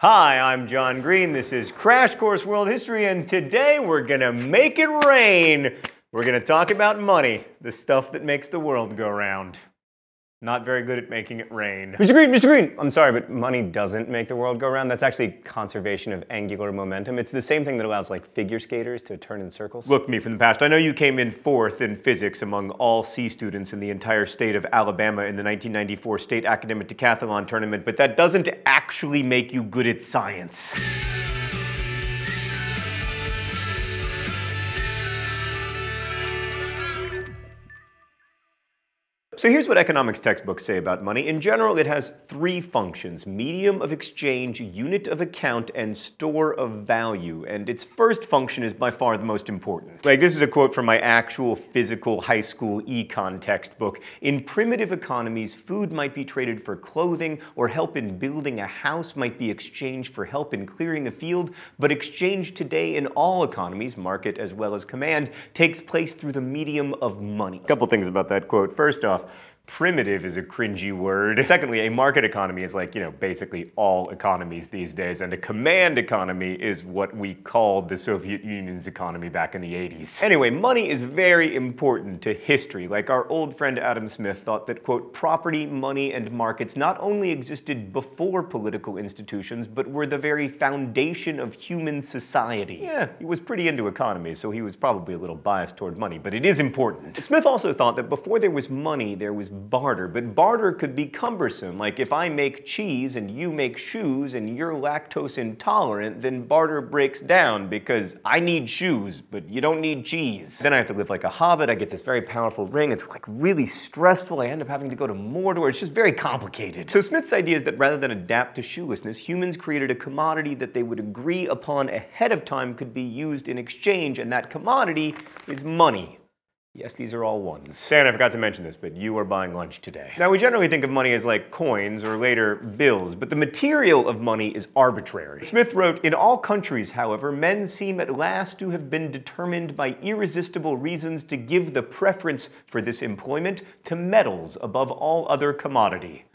Hi, I'm John Green. This is Crash Course World History, and today we're gonna make it rain. We're gonna talk about money, the stuff that makes the world go round. Not very good at making it rain. Mr. Green! I'm sorry, but money doesn't make the world go round. That's actually conservation of angular momentum. It's the same thing that allows, like, figure skaters to turn in circles. Look, me from the past, I know you came in 4th in physics among all C students in the entire state of Alabama in the 1994 State Academic Decathlon Tournament, but that doesn't actually make you good at science. So here's what economics textbooks say about money. In general, it has 3 functions: medium of exchange, unit of account, and store of value. And its first function is by far the most important. Like, this is a quote from my actual physical high school econ textbook. In primitive economies, food might be traded for clothing, or help in building a house might be exchanged for help in clearing a field. But exchange today in all economies, market as well as command, takes place through the medium of money. A couple things about that quote. First off, primitive is a cringy word. Secondly, a market economy is like, basically all economies these days, and a command economy is what we called the Soviet Union's economy back in the 80s. Anyway, money is very important to history. Like our old friend Adam Smith thought that, quote, property, money, and markets not only existed before political institutions, but were the very foundation of human society. Yeah, he was pretty into economies, so he was probably a little biased toward money, but it is important. Smith also thought that before there was money, there was barter, but barter could be cumbersome. Like, if I make cheese and you make shoes and you're lactose intolerant, then barter breaks down because I need shoes, but you don't need cheese. Then I have to live like a hobbit. I get this very powerful ring. It's like really stressful. I end up having to go to Mordor. It's just very complicated. So Smith's idea is that rather than adapt to shoelessness, humans created a commodity that they would agree upon ahead of time could be used in exchange, and that commodity is money. Yes, these are all ones. Dan, I forgot to mention this, but you are buying lunch today. Now, we generally think of money as like coins or later bills, but the material of money is arbitrary. Smith wrote, "In all countries, however, men seem at last to have been determined by irresistible reasons to give the preference for this employment to metals above all other commodity."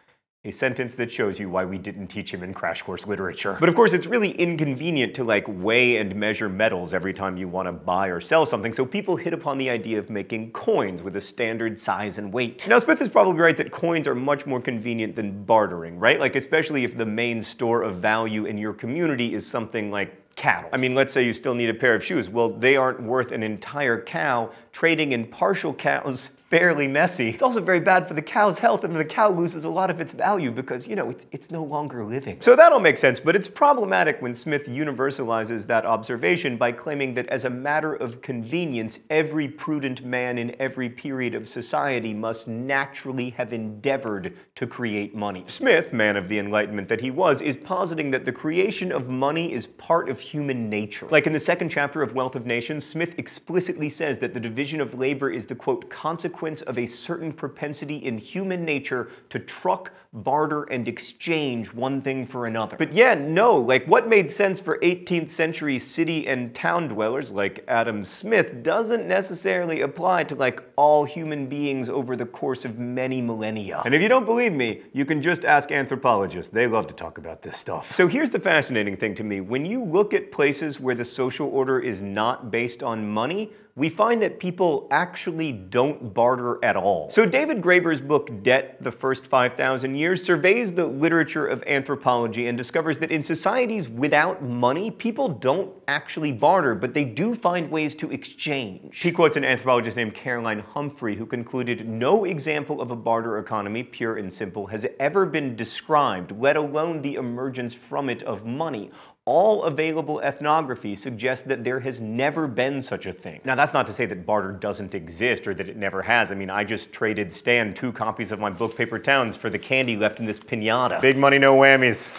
A sentence that shows you why we didn't teach him in crash course literature. But of course, it's really inconvenient to like weigh and measure metals every time you want to buy or sell something, so people hit upon the idea of making coins with a standard size and weight. Now, Smith is probably right that coins are much more convenient than bartering, right? Like, especially if the main store of value in your community is something like cattle. I mean, let's say you still need a pair of shoes. Well, they aren't worth an entire cow. Trading in partial cows, fairly messy. It's also very bad for the cow's health, and the cow loses a lot of its value because, it's no longer living. So that all makes sense, but it's problematic when Smith universalizes that observation by claiming that as a matter of convenience, every prudent man in every period of society must naturally have endeavored to create money. Smith, man of the Enlightenment that he was, is positing that the creation of money is part of human nature. Like in the 2nd chapter of Wealth of Nations, Smith explicitly says that the division of labor is the, quote, consequence of a certain propensity in human nature to truck, barter, and exchange one thing for another. But yeah, no, like what made sense for 18th century city and town dwellers like Adam Smith doesn't necessarily apply to like all human beings over the course of many millennia. And if you don't believe me, you can just ask anthropologists. They love to talk about this stuff. So here's the fascinating thing to me. When you look at places where the social order is not based on money, we find that people actually don't barter at all. So David Graeber's book, Debt, The First 5,000 Years, surveys the literature of anthropology and discovers that in societies without money, people don't actually barter, but they do find ways to exchange. He quotes an anthropologist named Caroline Humphrey, who concluded, "No example of a barter economy, pure and simple, has ever been described, let alone the emergence from it of money. All available ethnography suggests that there has never been such a thing." Now, that's not to say that barter doesn't exist or that it never has. I mean, I just traded Stan 2 copies of my book Paper Towns for the candy left in this piñata. Big money, no whammies.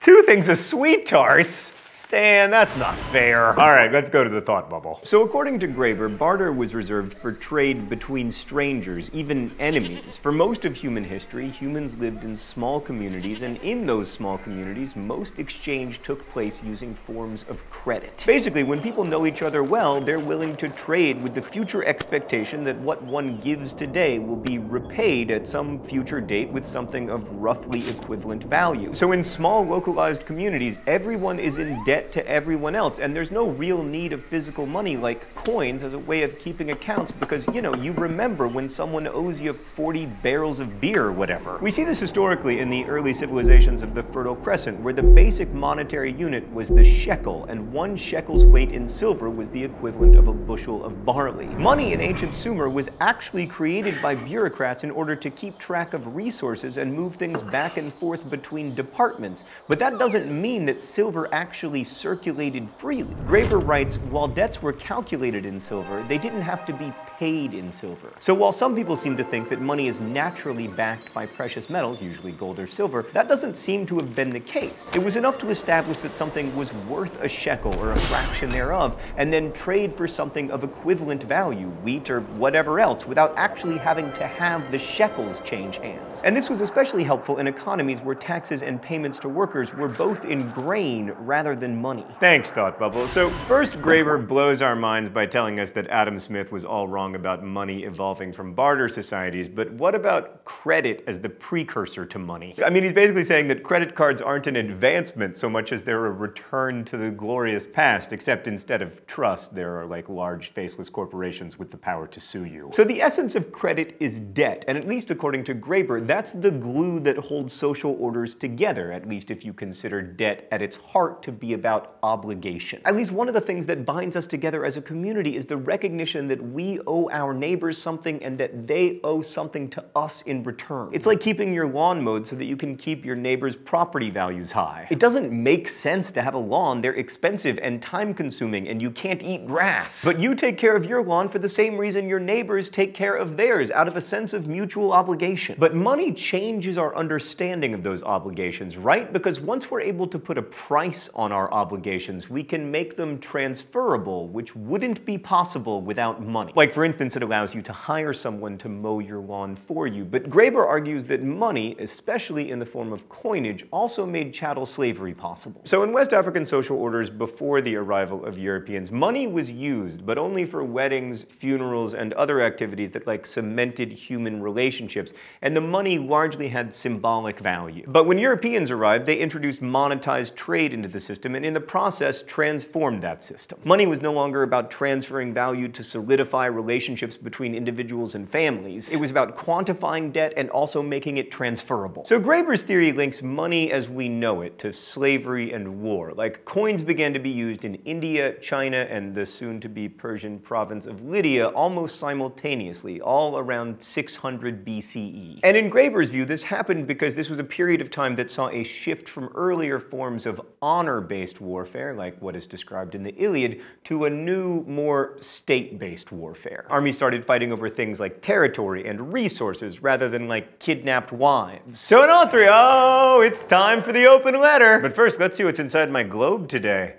2 things of sweet tarts. Stan, that's not fair. All right, let's go to the thought bubble. So according to Graeber, barter was reserved for trade between strangers, even enemies. For most of human history, humans lived in small communities, and in those small communities, most exchange took place using forms of credit. Basically, when people know each other well, they're willing to trade with the future expectation that what one gives today will be repaid at some future date with something of roughly equivalent value. So in small localized communities, everyone is in debt to everyone else, and there's no real need of physical money like coins as a way of keeping accounts because, you know, you remember when someone owes you 40 barrels of beer or whatever. We see this historically in the early civilizations of the Fertile Crescent, where the basic monetary unit was the shekel, and 1 shekel's weight in silver was the equivalent of a bushel of barley. Money in ancient Sumer was actually created by bureaucrats in order to keep track of resources and move things back and forth between departments, but that doesn't mean that silver actually circulated freely. Graeber writes, while debts were calculated in silver, they didn't have to be paid in silver. So while some people seem to think that money is naturally backed by precious metals, usually gold or silver, that doesn't seem to have been the case. It was enough to establish that something was worth a shekel or a fraction thereof, and then trade for something of equivalent value, wheat or whatever else, without actually having to have the shekels change hands. And this was especially helpful in economies where taxes and payments to workers were both in grain rather than money. Thanks, Thought Bubble. So first, Graeber blows our minds by telling us that Adam Smith was all wrong about money evolving from barter societies, but what about credit as the precursor to money? I mean, he's basically saying that credit cards aren't an advancement so much as they're a return to the glorious past, except instead of trust, there are like large faceless corporations with the power to sue you. So the essence of credit is debt, and at least according to Graeber, that's the glue that holds social orders together, at least if you consider debt at its heart to be about obligation. At least one of the things that binds us together as a community is the recognition that we owe our neighbors something and that they owe something to us in return. It's like keeping your lawn mowed so that you can keep your neighbor's property values high. It doesn't make sense to have a lawn. They're expensive and time-consuming, and you can't eat grass. But you take care of your lawn for the same reason your neighbors take care of theirs, out of a sense of mutual obligation. But money changes our understanding of those obligations, right? Because once we're able to put a price on our obligations, we can make them transferable, which wouldn't be possible without money. Like, for instance, it allows you to hire someone to mow your lawn for you. But Graeber argues that money, especially in the form of coinage, also made chattel slavery possible. So in West African social orders before the arrival of Europeans, money was used, but only for weddings, funerals, and other activities that like cemented human relationships, and the money largely had symbolic value. But when Europeans arrived, they introduced monetized trade into the system, and in the process transformed that system. Money was no longer about transferring value to solidify relationships between individuals and families. It was about quantifying debt and also making it transferable. So Graeber's theory links money as we know it to slavery and war. Like, coins began to be used in India, China, and the soon-to-be Persian province of Lydia almost simultaneously, all around 600 BCE. And in Graeber's view, this happened because this was a period of time that saw a shift from earlier forms of honor-based warfare, like what is described in the Iliad, to a new, more state-based warfare. Armies started fighting over things like territory and resources rather than like kidnapped wives. So in all three, oh, it's time for the open letter. But first, let's see what's inside my globe today.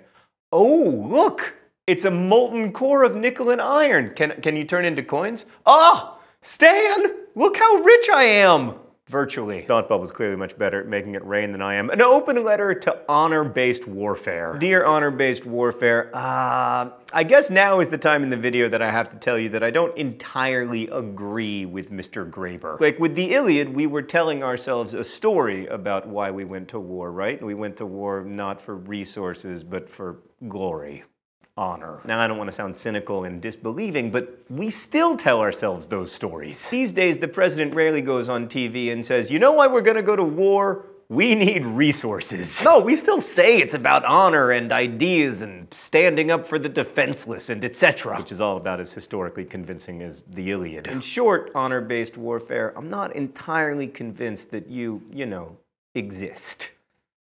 Oh, look! It's a molten core of nickel and iron. Can you turn into coins? Oh, Stan, look how rich I am! Virtually. Thought Bubble's clearly much better at making it rain than I am. An open letter to honor-based warfare. Dear honor-based warfare, I guess now is the time in the video that I have to tell you that I don't entirely agree with Mr. Graeber. Like with the Iliad, we were telling ourselves a story about why we went to war, right? We went to war not for resources, but for glory. Honor. Now, I don't want to sound cynical and disbelieving, but we still tell ourselves those stories. These days, the president rarely goes on TV and says, you know why we're going to go to war? We need resources. No, we still say it's about honor and ideas and standing up for the defenseless and etc., which is all about as historically convincing as the Iliad. In short, honor-based warfare, I'm not entirely convinced that you know, exist.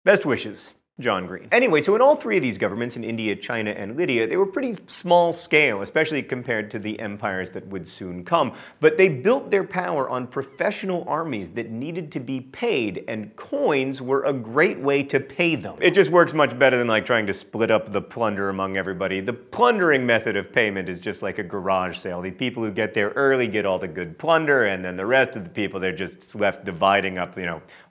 Best wishes. John Green. Anyway, so in all three of these governments, in India, China, and Lydia, they were pretty small scale, especially compared to the empires that would soon come. But they built their power on professional armies that needed to be paid, and coins were a great way to pay them. It just works much better than like trying to split up the plunder among everybody. The plundering method of payment is just like a garage sale. The people who get there early get all the good plunder, and then the rest of the people, they're just left dividing up,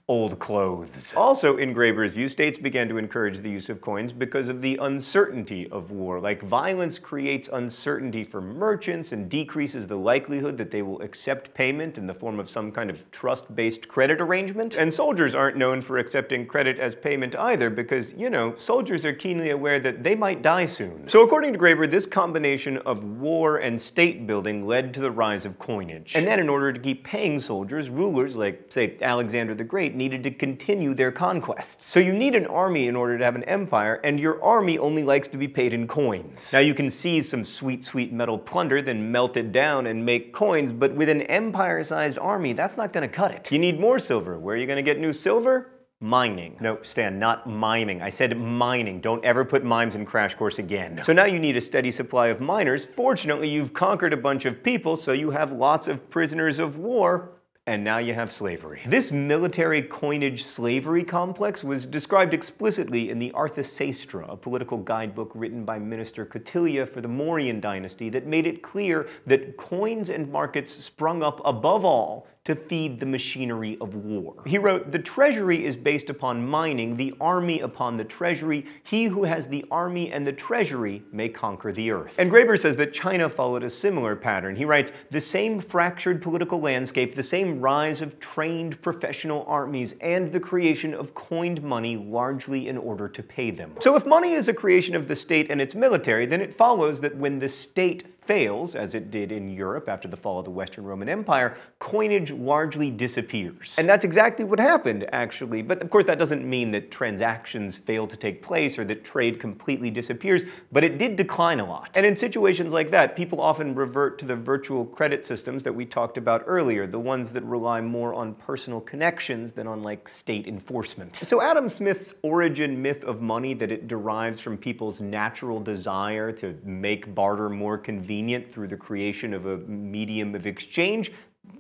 old clothes. Also, in Graeber's view, states began to encourage the use of coins because of the uncertainty of war. Like, violence creates uncertainty for merchants and decreases the likelihood that they will accept payment in the form of some kind of trust-based credit arrangement. And soldiers aren't known for accepting credit as payment either because, soldiers are keenly aware that they might die soon. So according to Graeber, this combination of war and state building led to the rise of coinage. And then in order to keep paying soldiers, rulers like, say, Alexander the Great needed to continue their conquests. So you need an army in order to have an empire, and your army only likes to be paid in coins. Now you can seize some sweet, sweet metal plunder, then melt it down and make coins, but with an empire-sized army, that's not gonna cut it. You need more silver. Where are you gonna get new silver? Mining. No, Stan, not miming. I said mining. Don't ever put mimes in Crash Course again. So now you need a steady supply of miners. Fortunately, you've conquered a bunch of people, so you have lots of prisoners of war. And now you have slavery. This military coinage slavery complex was described explicitly in the Arthasastra, a political guidebook written by Minister Kautilya for the Mauryan dynasty that made it clear that coins and markets sprung up above all to feed the machinery of war. He wrote, "The treasury is based upon mining, the army upon the treasury. He who has the army and the treasury may conquer the earth." And Graeber says that China followed a similar pattern. He writes, "The same fractured political landscape, the same rise of trained professional armies, and the creation of coined money largely in order to pay them." So if money is a creation of the state and its military, then it follows that when the state fails, as it did in Europe after the fall of the Western Roman Empire, coinage largely disappears. And that's exactly what happened, actually. But of course, that doesn't mean that transactions fail to take place or that trade completely disappears, but it did decline a lot. And in situations like that, people often revert to the virtual credit systems that we talked about earlier, the ones that rely more on personal connections than on, like, state enforcement. So Adam Smith's origin myth of money, that it derives from people's natural desire to make barter more convenient through the creation of a medium of exchange,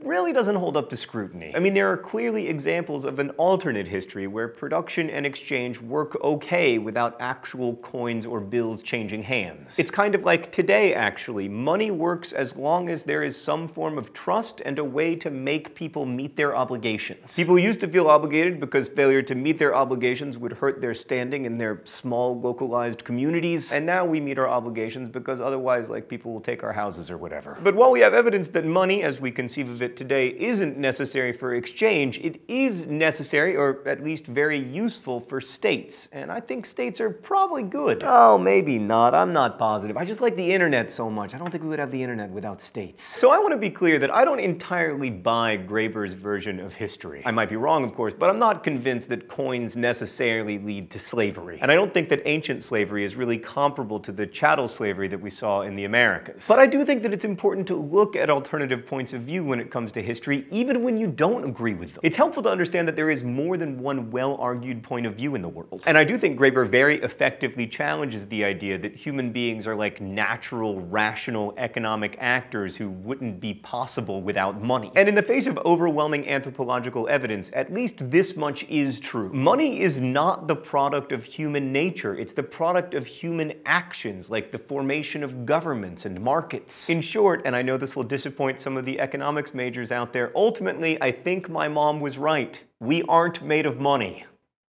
really doesn't hold up to scrutiny. I mean, there are clearly examples of an alternate history where production and exchange work okay without actual coins or bills changing hands. It's kind of like today, actually. Money works as long as there is some form of trust and a way to make people meet their obligations. People used to feel obligated because failure to meet their obligations would hurt their standing in their small, localized communities, and now we meet our obligations because otherwise, like, people will take our houses or whatever. But while we have evidence that money, as we conceive of it today, isn't necessary for exchange, it is necessary, or at least very useful, for states. And I think states are probably good. Oh, maybe not. I'm not positive. I just like the internet so much. I don't think we would have the internet without states. So I want to be clear that I don't entirely buy Graeber's version of history. I might be wrong, of course, but I'm not convinced that coins necessarily lead to slavery. And I don't think that ancient slavery is really comparable to the chattel slavery that we saw in the Americas. But I do think that it's important to look at alternative points of view when it comes to history, even when you don't agree with them. It's helpful to understand that there is more than one well-argued point of view in the world. And I do think Graeber very effectively challenges the idea that human beings are like natural, rational, economic actors who wouldn't be possible without money. And in the face of overwhelming anthropological evidence, at least this much is true. Money is not the product of human nature. It's the product of human actions, like the formation of governments and markets. In short, and I know this will disappoint some of the economics majors out there, ultimately, I think my mom was right. We aren't made of money.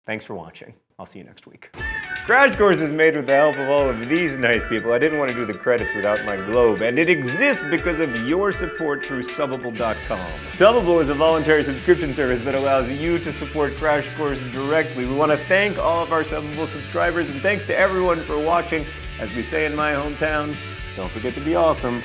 Thanks for watching. I'll see you next week. Crash Course is made with the help of all of these nice people. I didn't want to do the credits without my globe, and it exists because of your support through Subbable.com. Subbable is a voluntary subscription service that allows you to support Crash Course directly. We want to thank all of our Subbable subscribers, and thanks to everyone for watching. As we say in my hometown, don't forget to be awesome.